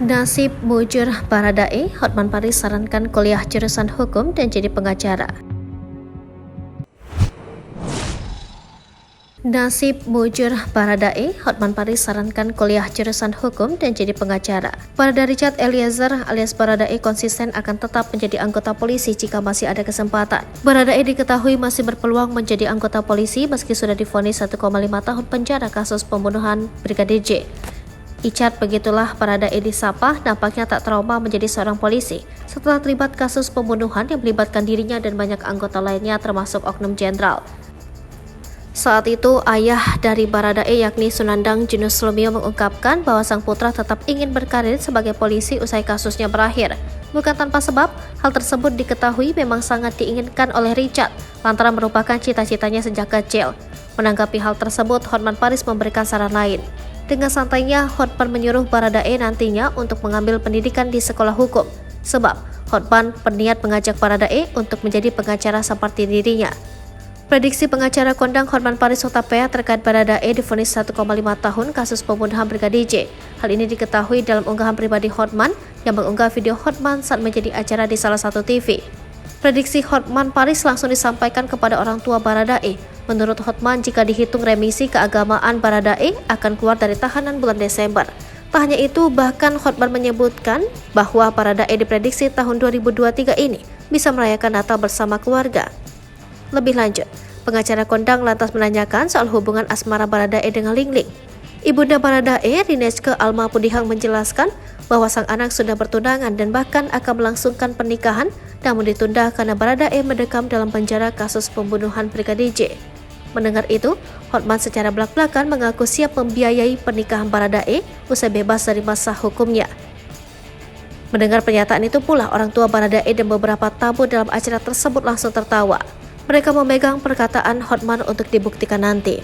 Nasib mujur Baradae, Hotman Paris sarankan kuliah jurusan hukum dan jadi pengacara. Nasib mujur Baradae, Hotman Paris sarankan kuliah jurusan hukum dan jadi pengacara. Barada Richard Eliezer alias Baradae konsisten akan tetap menjadi anggota polisi jika masih ada kesempatan. Baradae diketahui masih berpeluang menjadi anggota polisi meski sudah divonis 1,5 tahun penjara kasus pembunuhan Brigadir J. Icat begitulah Baradae disapa, nampaknya tak trauma menjadi seorang polisi setelah terlibat kasus pembunuhan yang melibatkan dirinya dan banyak anggota lainnya termasuk oknum jenderal. Saat itu, ayah dari Baradae yakni Sunandang Junus Lumio mengungkapkan bahwa sang putra tetap ingin berkarir sebagai polisi usai kasusnya berakhir. Bukan tanpa sebab, hal tersebut diketahui memang sangat diinginkan oleh Richard lantaran merupakan cita-citanya sejak kecil. Menanggapi hal tersebut, Hotman Paris memberikan saran lain. Dengan santainya, Hotman menyuruh Baradae nantinya untuk mengambil pendidikan di sekolah hukum. Sebab, Hotman berniat mengajak Baradae untuk menjadi pengacara seperti dirinya. Prediksi pengacara kondang Hotman Paris Hutapea terkait Baradae divonis 1,5 tahun kasus pembunuhan Brigadir J. Hal ini diketahui dalam unggahan pribadi Hotman yang mengunggah video Hotman saat menjadi acara di salah satu TV. Prediksi Hotman Paris langsung disampaikan kepada orang tua Baradae. Menurut Hotman, jika dihitung remisi keagamaan Baradae akan keluar dari tahanan bulan Desember. Tak hanya itu, bahkan Hotman menyebutkan bahwa Baradae diprediksi tahun 2023 ini bisa merayakan Natal bersama keluarga. Lebih lanjut, pengacara kondang lantas menanyakan soal hubungan asmara Baradae dengan Lingling. Ibunda Baradae, Rineske Alma Pudihang menjelaskan bahwa sang anak sudah bertunangan dan bahkan akan melangsungkan pernikahan, namun ditunda karena Baradae mendekam dalam penjara kasus pembunuhan Brigadir J. Mendengar itu, Hotman secara belak-belakan mengaku siap membiayai pernikahan Baradae usai bebas dari masa hukumnya. Mendengar pernyataan itu pula, orang tua Baradae dan beberapa tamu dalam acara tersebut langsung tertawa. Mereka memegang perkataan Hotman untuk dibuktikan nanti.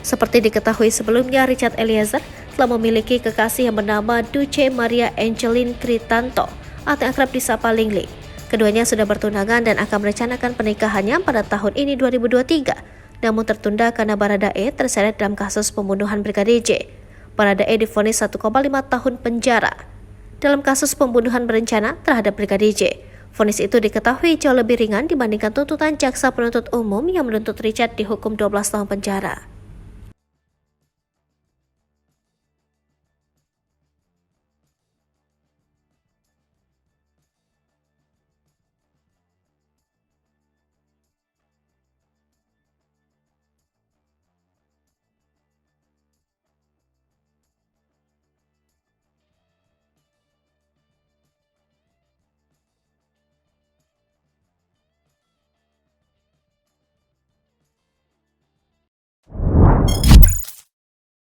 Seperti diketahui sebelumnya, Richard Eliezer telah memiliki kekasih yang bernama Duce Maria Angeline Kritanto atau akrab disapa Lingling. Keduanya sudah bertunangan dan akan merencanakan pernikahannya pada tahun ini 2023, namun tertunda karena Baradae terseret dalam kasus pembunuhan Brigadir J. Baradae divonis 1,5 tahun penjara dalam kasus pembunuhan berencana terhadap Brigadir J. Vonis itu diketahui jauh lebih ringan dibandingkan tuntutan jaksa penuntut umum yang menuntut Richard dihukum 12 tahun penjara.